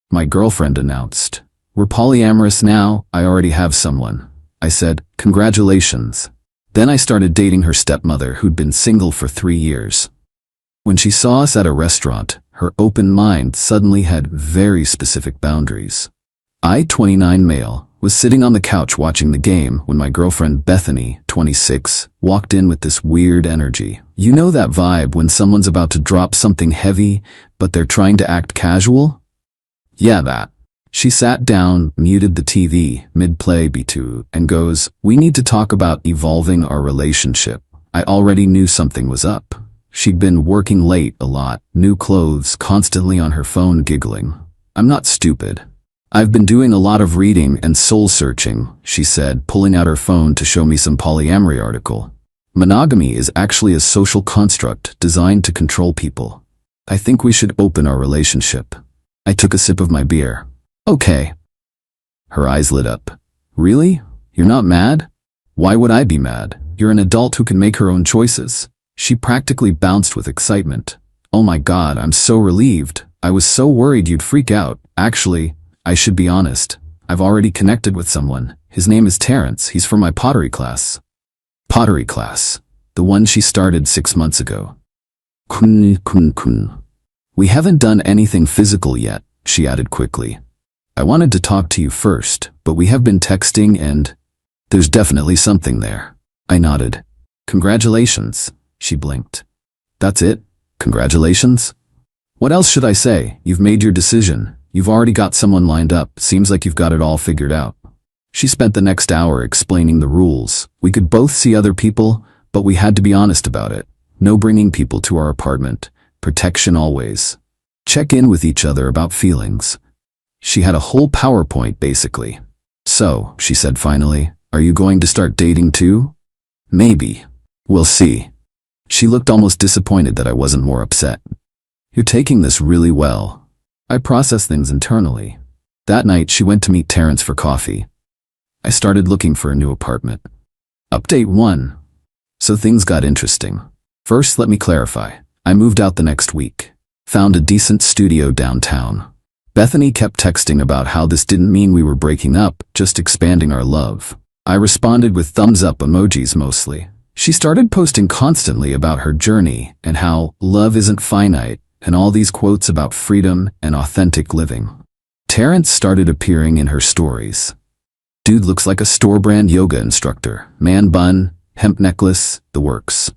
My girlfriend announced. We're polyamorous now, I already have someone. I said, congratulations. Then I started dating her stepmother who'd been single for 3 years. When she saw us at a restaurant, her open mind suddenly had very specific boundaries. I, 29 male, was sitting on the couch watching the game when my girlfriend Bethany, 26, walked in with this weird energy. You know that vibe when someone's about to drop something heavy, but they're trying to act casual? Yeah, that. She sat down, muted the TV, mid-play B2, and goes, we need to talk about evolving our relationship. I already knew something was up. She'd been working late a lot, new clothes, constantly on her phone giggling. I'm not stupid. I've been doing a lot of reading and soul-searching, she said, pulling out her phone to show me some polyamory article. Monogamy is actually a social construct designed to control people. I think we should open our relationship. I took a sip of my beer. Okay. Her eyes lit up. Really? You're not mad? Why would I be mad? You're an adult who can make her own choices. She practically bounced with excitement. Oh my God, I'm so relieved. I was so worried you'd freak out. Actually, I should be honest. I've already connected with someone. His name is Terrence. He's from my pottery class. Pottery class. The one she started 6 months ago. Kun. We haven't done anything physical yet, she added quickly. I wanted to talk to you first, but we have been texting and there's definitely something there. I nodded. Congratulations, she blinked. That's it? Congratulations? What else should I say? You've made your decision. You've already got someone lined up. Seems like you've got it all figured out. She spent the next hour explaining the rules. We could both see other people, but we had to be honest about it. No bringing people to our apartment. Protection always. Check in with each other about feelings. She had a whole PowerPoint, basically. So, she said finally, are you going to start dating too? Maybe. We'll see. She looked almost disappointed that I wasn't more upset. You're taking this really well. I process things internally. That night, she went to meet Terrence for coffee. I started looking for a new apartment. Update 1. So things got interesting. First, let me clarify. I moved out the next week. Found a decent studio downtown. Bethany kept texting about how this didn't mean we were breaking up, just expanding our love. I responded with thumbs up emojis mostly. She started posting constantly about her journey and how love isn't finite and all these quotes about freedom and authentic living. Terrence started appearing in her stories. Dude looks like a store-brand yoga instructor. Man bun, hemp necklace, the works.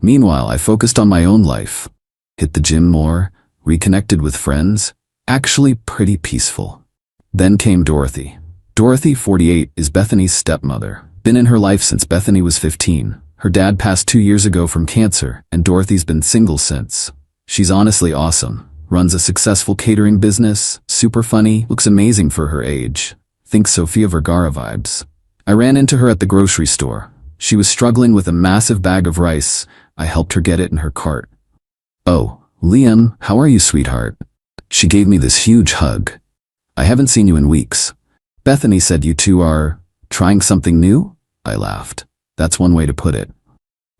Meanwhile, I focused on my own life. Hit the gym more, reconnected with friends. Actually pretty peaceful. Then came Dorothy. Dorothy, 48, is Bethany's stepmother. Been in her life since Bethany was 15. Her dad passed 2 years ago from cancer, and Dorothy's been single since. She's honestly awesome. Runs a successful catering business, super funny, looks amazing for her age. Think Sofia Vergara vibes. I ran into her at the grocery store. She was struggling with a massive bag of rice. I helped her get it in her cart. Oh, Liam, how are you, sweetheart? She gave me this huge hug. I haven't seen you in weeks. Bethany said you two are trying something new? I laughed. That's one way to put it.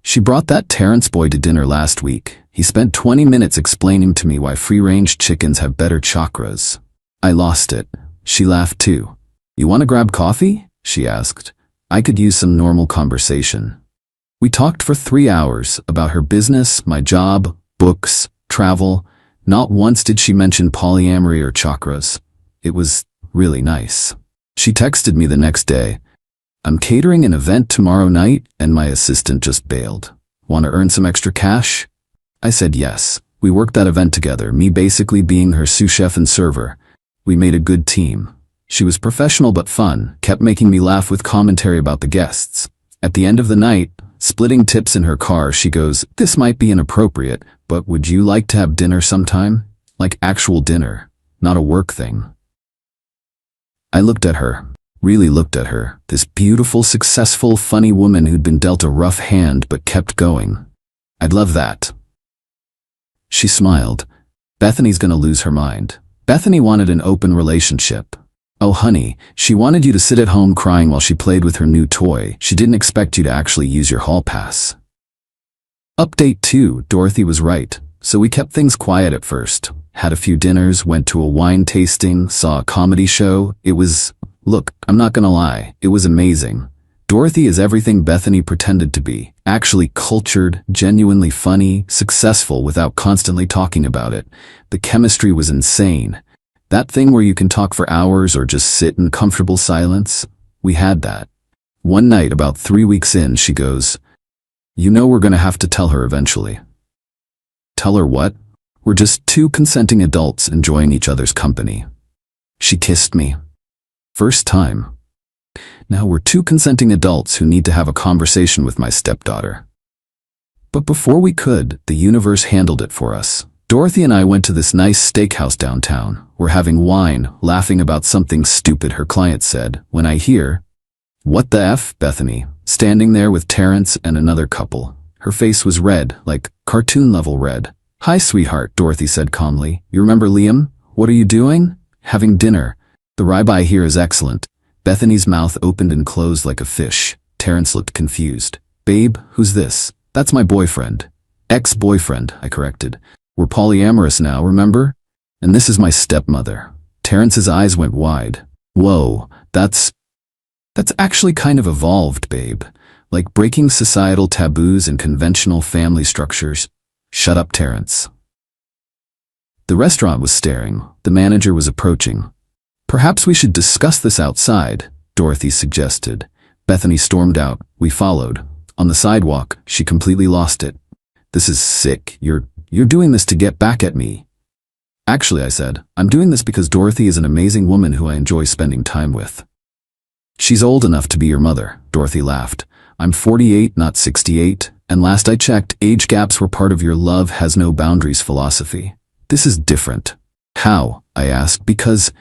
She brought that Terrence boy to dinner last week. He spent 20 minutes explaining to me why free-range chickens have better chakras. I lost it. She laughed too. You want to grab coffee? She asked. I could use some normal conversation. We talked for 3 hours about her business, my job, books, travel. Not once did she mention polyamory or chakras. It was really nice. She texted me the next day. I'm catering an event tomorrow night and my assistant just bailed. Want to earn some extra cash? I said yes. We worked that event together, me basically being her sous chef and server. We made a good team. She was professional but fun, kept making me laugh with commentary about the guests. At the end of the night, splitting tips in her car, she goes, this might be inappropriate, but would you like to have dinner sometime? Like actual dinner, not a work thing. I looked at her, really looked at her, this beautiful, successful, funny woman who'd been dealt a rough hand but kept going. I'd love that. She smiled. Bethany's gonna lose her mind. Bethany wanted an open relationship. Oh honey, she wanted you to sit at home crying while she played with her new toy. She didn't expect you to actually use your hall pass. Update 2, Dorothy was right. So we kept things quiet at first. had a few dinners, went to a wine tasting, saw a comedy show. Look, I'm not gonna lie, it was amazing. Dorothy is everything Bethany pretended to be. Actually cultured, genuinely funny, successful without constantly talking about it. The chemistry was insane. That thing where you can talk for hours or just sit in comfortable silence, we had that. One night, about 3 weeks in, she goes, "You know we're gonna have to tell her eventually." Tell her what? We're just two consenting adults enjoying each other's company. She kissed me. First time. Now we're two consenting adults who need to have a conversation with my stepdaughter. But before we could, the universe handled it for us. Dorothy and I went to this nice steakhouse downtown. We're having wine, laughing about something stupid her client said, when I hear, "What the F, Bethany?" standing there with Terrence and another couple. Her face was red, like cartoon-level red. "Hi, sweetheart," Dorothy said calmly. "You remember Liam? What are you doing?" "Having dinner. The ribeye here is excellent." Bethany's mouth opened and closed like a fish. Terrence looked confused. "Babe, who's this?" "That's my boyfriend." "Ex-boyfriend," I corrected. "We're polyamorous now, remember? And this is my stepmother." Terrence's eyes went wide. "Whoa, that's actually kind of evolved, babe. Like breaking societal taboos and conventional family structures." "Shut up, Terrence." The restaurant was staring. The manager was approaching. "Perhaps we should discuss this outside," Dorothy suggested. Bethany stormed out. We followed. On the sidewalk, she completely lost it. "This is sick. You're doing this to get back at me." "Actually," I said, "I'm doing this because Dorothy is an amazing woman who I enjoy spending time with." "She's old enough to be your mother," Dorothy laughed. "I'm 48, not 68, and last I checked, age gaps were part of your love has no boundaries philosophy. This is different." "How?" I asked. Because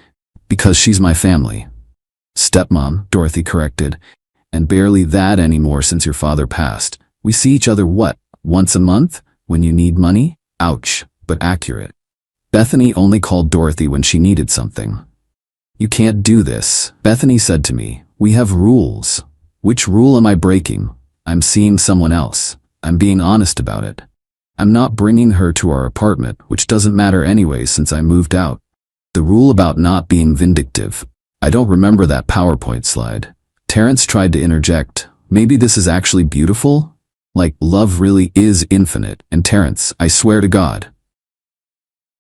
she's my family." "Stepmom," Dorothy corrected. "And barely that anymore since your father passed. We see each other what, once a month? When you need money?" Ouch, but accurate. Bethany only called Dorothy when she needed something. "You can't do this," Bethany said to me. "We have rules." "Which rule am I breaking?" "I'm seeing someone else. I'm being honest about it. I'm not bringing her to our apartment, which doesn't matter anyway since I moved out." The rule about not being vindictive. I don't remember that PowerPoint slide. Terrence tried to interject. "Maybe this is actually beautiful? Like, love really is infinite." And Terrence, "I swear to God."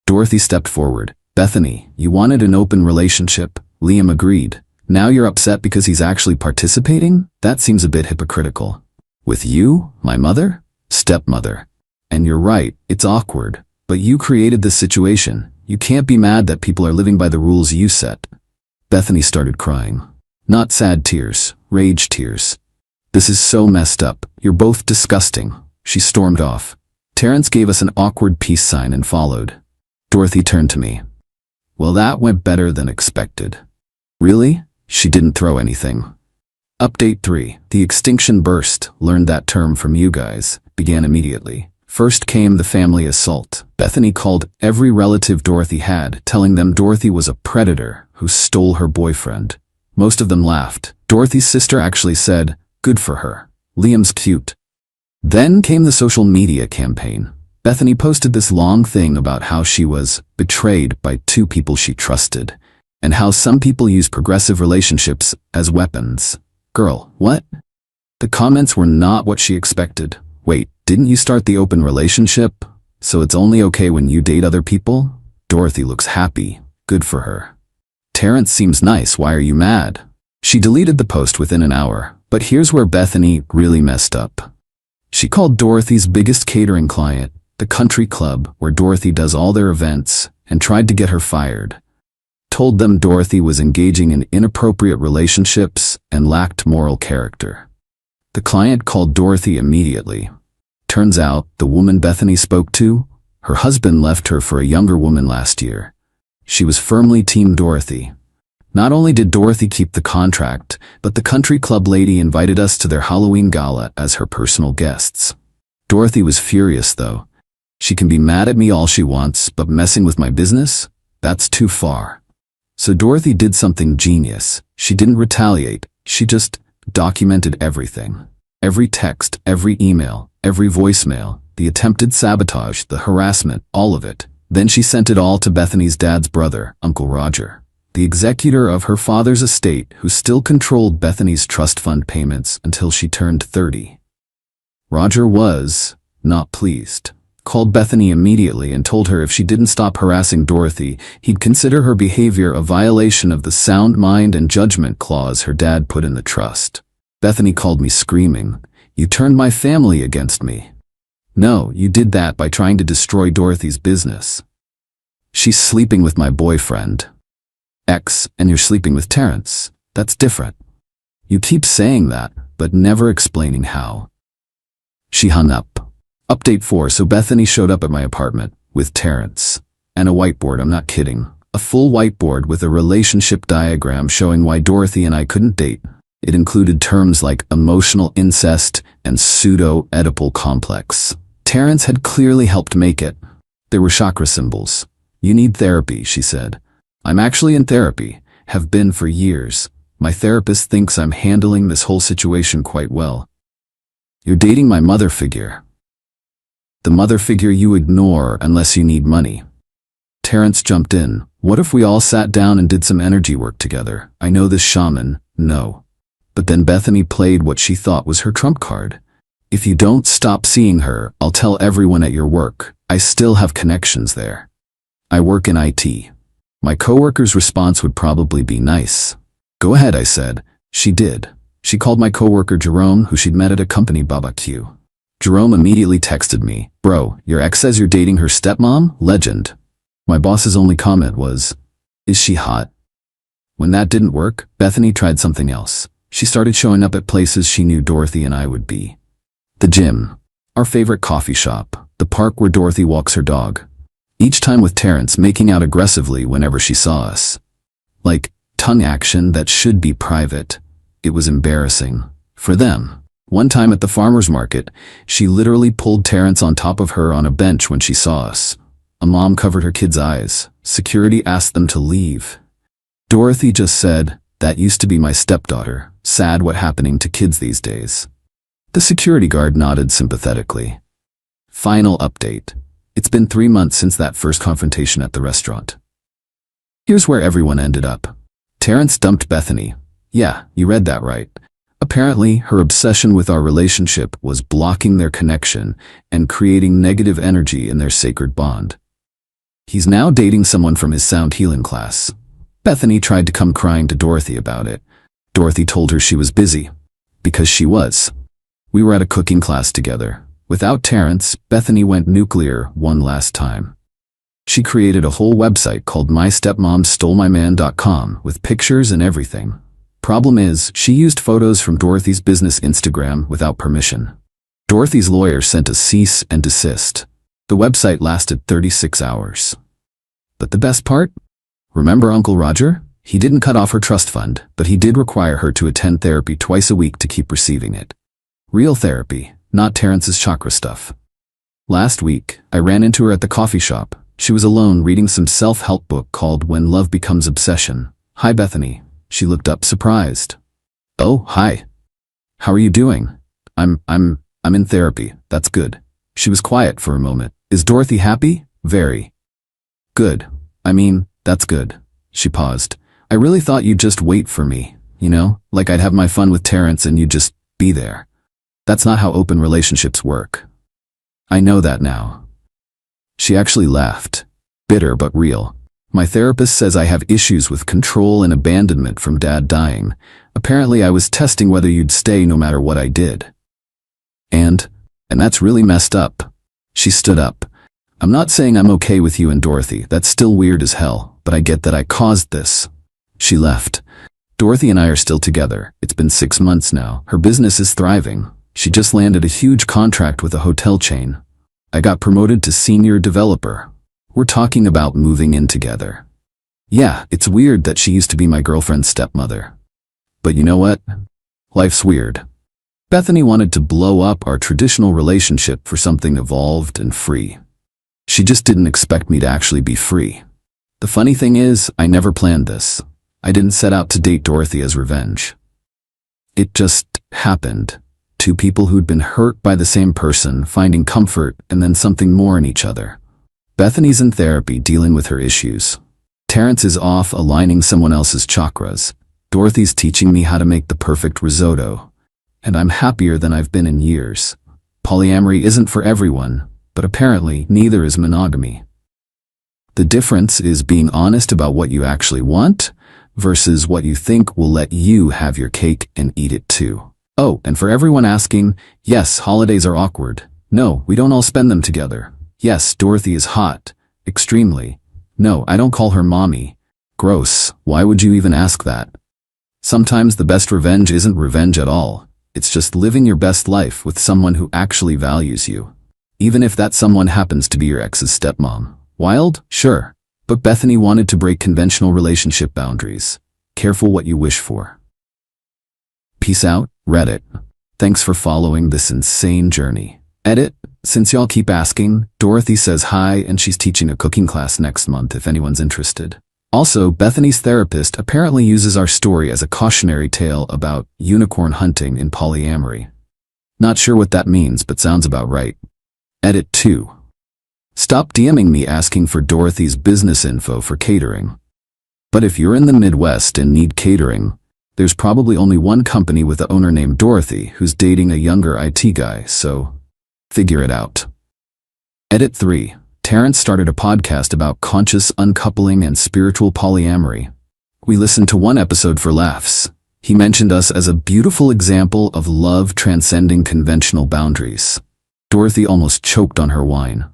Dorothy stepped forward. "Bethany, you wanted an open relationship." Liam agreed. "Now you're upset because he's actually participating? That seems a bit hypocritical." "With you? My mother?" "Stepmother. And you're right, it's awkward. But you created this situation. You can't be mad that people are living by the rules you set." Bethany started crying. Not sad tears, rage tears. "This is so messed up. You're both disgusting." She stormed off. Terrence gave us an awkward peace sign and followed. Dorothy turned to me. "Well, that went better than expected." "Really?" She didn't throw anything. Update 3. The extinction burst, learned that term from you guys, began immediately. First came the family assault. Bethany called every relative Dorothy had, telling them Dorothy was a predator who stole her boyfriend. Most of them laughed. Dorothy's sister actually said, "Good for her. Liam's cute." Then came the social media campaign. Bethany posted this long thing about how she was betrayed by two people she trusted, and how some people use progressive relationships as weapons. Girl, what? The comments were not what she expected. "Wait, didn't you start the open relationship? So it's only okay when you date other people?" "Dorothy looks happy. Good for her." "Terrence seems nice. Why are you mad?" She deleted the post within an hour, but here's where Bethany really messed up. She called Dorothy's biggest catering client, the country club where Dorothy does all their events, and tried to get her fired. Told them Dorothy was engaging in inappropriate relationships and lacked moral character. The client called Dorothy immediately. Turns out, the woman Bethany spoke to, her husband left her for a younger woman last year. She was firmly Team Dorothy. Not only did Dorothy keep the contract, but the country club lady invited us to their Halloween gala as her personal guests. Dorothy was furious though. She can be mad at me all she wants, but messing with my business? That's too far. So Dorothy did something genius. She didn't retaliate. She just documented everything. Every text, every email, every voicemail, the attempted sabotage, the harassment, all of it. Then she sent it all to Bethany's dad's brother, Uncle Roger, the executor of her father's estate who still controlled Bethany's trust fund payments until she turned 30. Roger was not pleased, called Bethany immediately and told her if she didn't stop harassing Dorothy, he'd consider her behavior a violation of the sound mind and judgment clause her dad put in the trust. Bethany called me screaming, "You turned my family against me." "No, you did that by trying to destroy Dorothy's business. She's sleeping with my boyfriend, X, and you're sleeping with Terrence. That's different. You keep saying that, but never explaining how." She hung up. Update 4. So Bethany showed up at my apartment with Terrence and a whiteboard. I'm not kidding. A full whiteboard with a relationship diagram showing why Dorothy and I couldn't date. It included terms like emotional incest and pseudo-Oedipal complex. Terrence had clearly helped make it. There were chakra symbols. "You need therapy," she said. "I'm actually in therapy, have been for years. My therapist thinks I'm handling this whole situation quite well." "You're dating my mother figure. The mother figure you ignore unless you need money." Terrence jumped in. "What if we all sat down and did some energy work together? I know this shaman." "No." But then Bethany played what she thought was her trump card. "If you don't stop seeing her, I'll tell everyone at your work. I still have connections there. I work in IT. My coworker's response would probably be nice." "Go ahead," I said. She did. She called my coworker Jerome, who she'd met at a company barbecue. Jerome immediately texted me, "Bro, your ex says you're dating her stepmom? Legend." My boss's only comment was, "Is she hot?" When that didn't work, Bethany tried something else. She started showing up at places she knew Dorothy and I would be. The gym, our favorite coffee shop, the park where Dorothy walks her dog. Each time with Terrence making out aggressively whenever she saw us. Like, tongue action that should be private. It was embarrassing. For them. One time at the farmer's market, she literally pulled Terrence on top of her on a bench when she saw us. A mom covered her kid's eyes. Security asked them to leave. Dorothy just said, "That used to be my stepdaughter. Sad what happening to kids these days." The security guard nodded sympathetically. Final update. It's been 3 months since that first confrontation at the restaurant. Here's where everyone ended up. Terrence dumped Bethany. Yeah, you read that right. Apparently, her obsession with our relationship was blocking their connection and creating negative energy in their sacred bond. He's now dating someone from his sound healing class. Bethany tried to come crying to Dorothy about it. Dorothy told her she was busy. Because she was. We were at a cooking class together. Without Terrence, Bethany went nuclear one last time. She created a whole website called mystepmomstolемyman.com with pictures and everything. Problem is, she used photos from Dorothy's business Instagram without permission. Dorothy's lawyer sent a cease and desist. The website lasted 36 hours. But the best part? Remember Uncle Roger? He didn't cut off her trust fund, but he did require her to attend therapy twice a week to keep receiving it. Real therapy, not Terrence's chakra stuff. Last week, I ran into her at the coffee shop. She was alone reading some self-help book called When Love Becomes Obsession. "Hi, Bethany." She looked up surprised. "Oh, hi. How are you doing?" I'm in therapy. That's good." She was quiet for a moment. "Is Dorothy happy?" "Very." "Good. That's good." She paused. "I really thought you'd just wait for me, like I'd have my fun with Terrence and you'd just be there. That's not how open relationships work." "I know that now." She actually laughed. Bitter but real. "My therapist says I have issues with control and abandonment from Dad dying. Apparently I was testing whether you'd stay no matter what I did. And that's really messed up." She stood up. "I'm not saying I'm okay with you and Dorothy. That's still weird as hell, but I get that I caused this." She left. Dorothy and I are still together. It's been 6 months now. Her business is thriving. She just landed a huge contract with a hotel chain. I got promoted to senior developer. We're talking about moving in together. Yeah, it's weird that she used to be my girlfriend's stepmother. But you know what? Life's weird. Bethany wanted to blow up our traditional relationship for something evolved and free. She just didn't expect me to actually be free. The funny thing is, I never planned this. I didn't set out to date Dorothy as revenge. It just happened. 2 people who'd been hurt by the same person, finding comfort and then something more in each other. Bethany's in therapy dealing with her issues. Terrence is off aligning someone else's chakras. Dorothy's teaching me how to make the perfect risotto. And I'm happier than I've been in years. Polyamory isn't for everyone, but apparently neither is monogamy. The difference is being honest about what you actually want versus what you think will let you have your cake and eat it too. Oh, and for everyone asking, yes, holidays are awkward. No, we don't all spend them together. Yes, Dorothy is hot. Extremely. No, I don't call her mommy. Gross. Why would you even ask that? Sometimes the best revenge isn't revenge at all. It's just living your best life with someone who actually values you. Even if that someone happens to be your ex's stepmom. Wild? Sure. But Bethany wanted to break conventional relationship boundaries. Careful what you wish for. Peace out, Reddit. Thanks for following this insane journey. Edit. Since y'all keep asking, Dorothy says hi and she's teaching a cooking class next month if anyone's interested. Also, Bethany's therapist apparently uses our story as a cautionary tale about unicorn hunting in polyamory. Not sure what that means, but sounds about right. Edit 2. Stop DMing me asking for Dorothy's business info for catering. But if you're in the Midwest and need catering, there's probably only one company with the owner named Dorothy who's dating a younger IT guy, so figure it out. Edit 3. Terrence started a podcast about conscious uncoupling and spiritual polyamory. We listened to one episode for laughs. He mentioned us as a beautiful example of love transcending conventional boundaries. Dorothy almost choked on her wine.